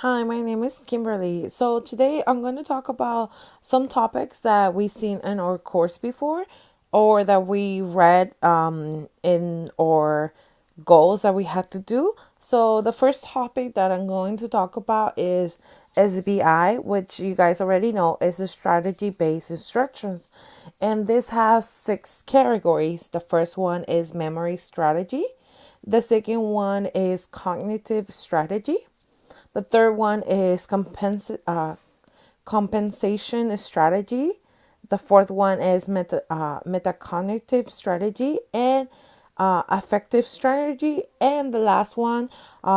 Hi, my name is Kimberly. So today I'm going to talk about some topics that we've seen in our course before or that we read in our goals that we had to do. So the first topic that I'm going to talk about is SBI, which you guys already know is a strategy based instructions. And this has six categories. The first one is memory strategy. The second one is cognitive strategy. The third one is compensation strategy. The fourth one is metacognitive strategy and affective strategy. And the last one,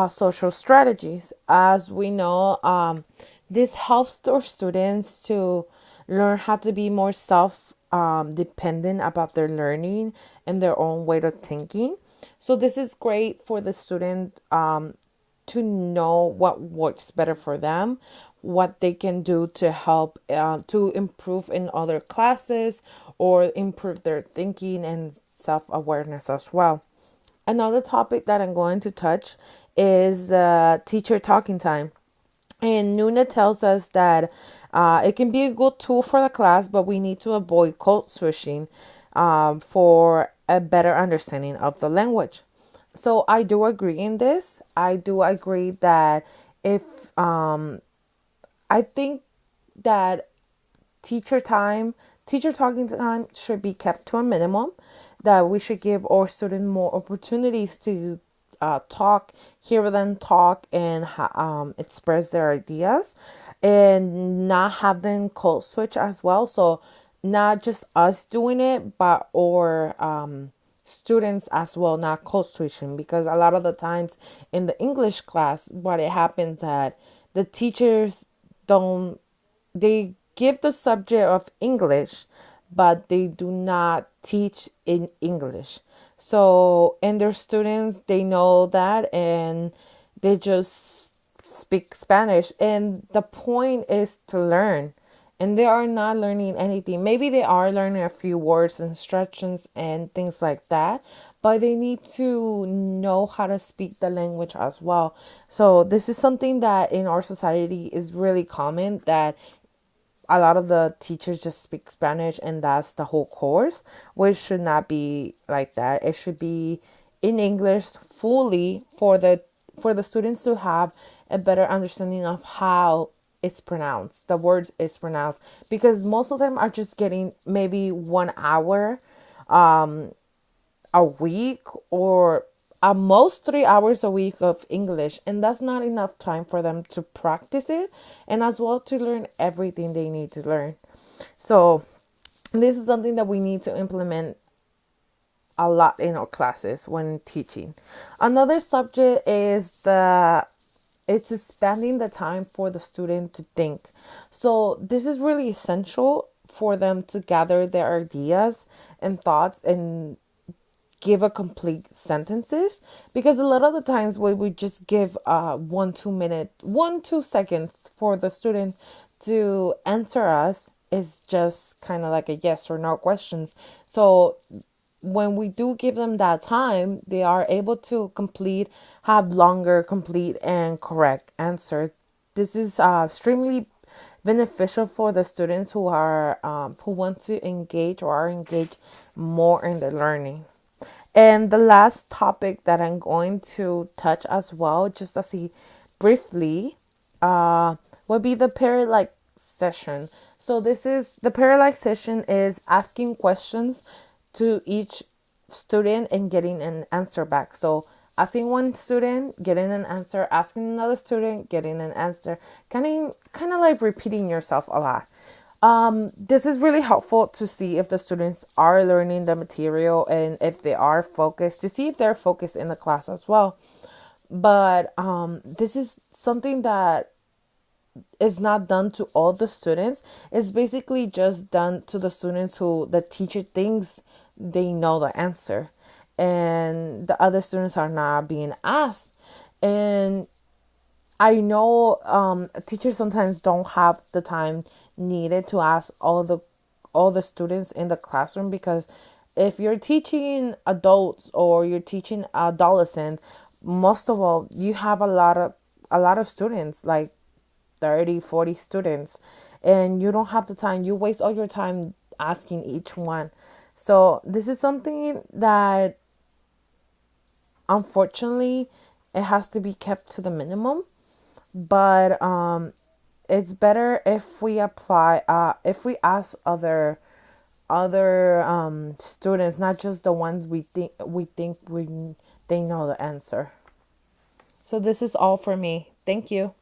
social strategies. As we know, this helps our students to learn how to be more self dependent about their learning and their own way of thinking. So this is great for the student to know what works better for them, what they can do to help to improve in other classes or improve their thinking and self awareness as well. Another topic that I'm going to touch is teacher talking time. And Nuna tells us that it can be a good tool for the class, but we need to avoid code switching for a better understanding of the language. So I do agree in this. I do agree that if I think that teacher time, teacher talking time should be kept to a minimum, that we should give our students more opportunities to talk, hear them talk, and express their ideas, and not have them code switch as well. So, not just us doing it, but our students as well, not code switching, because a lot of the times in the English class, what it happens that the teachers don't they give the subject of English, but they do not teach in English. So, and their students, they know that and they just speak Spanish. And the point is to learn. And they are not learning anything. Maybe they are learning a few words, instructions, and things like that, but they need to know how to speak the language as well. So, this is something that in our society is really common, that a lot of the teachers just speak Spanish and that's the whole course, which should not be like that. It should be in English fully for the students to have a better understanding of how it's pronounced. The word is pronounced because most of them are just getting maybe 1 hour a week or at most 3 hours a week of English, and that's not enough time for them to practice it and as well to learn everything they need to learn. So, this is something that we need to implement a lot in our classes when teaching. Another subject is the it's expanding the time for the student to think. So this is really essential for them to gather their ideas and thoughts and give a complete sentences, because a lot of the times we just give 1 2 minute 1 2 seconds for the student to answer us is just kind of like a yes or no questions. So when we do give them that time, they are able to have longer complete and correct answers. This is extremely beneficial for the students who want to engage or are engaged more in the learning. And the last topic that I'm going to touch as well, just to see briefly, uh, would be the pair-like session. So this is the pair-like session is asking questions to each student and getting an answer back. So asking one student, getting an answer, asking another student, getting an answer, kind of like repeating yourself a lot. This is really helpful to see if the students are learning the material and if they are focused, to see if they're focused in the class as well. But this is something that is not done to all the students. It's basically just done to the students who the teacher thinks they know the answer, and the other students are not being asked. And I know teachers sometimes don't have the time needed to ask all the students in the classroom, because if you're teaching adults or you're teaching adolescents, most of all you have a lot of a lot of students, like 30, 40 students, and you don't have the time. You waste all your time asking each one. So this is something that unfortunately it has to be kept to the minimum. But it's better if we apply if we ask other students, not just the ones we think they know the answer. So this is all for me. Thank you.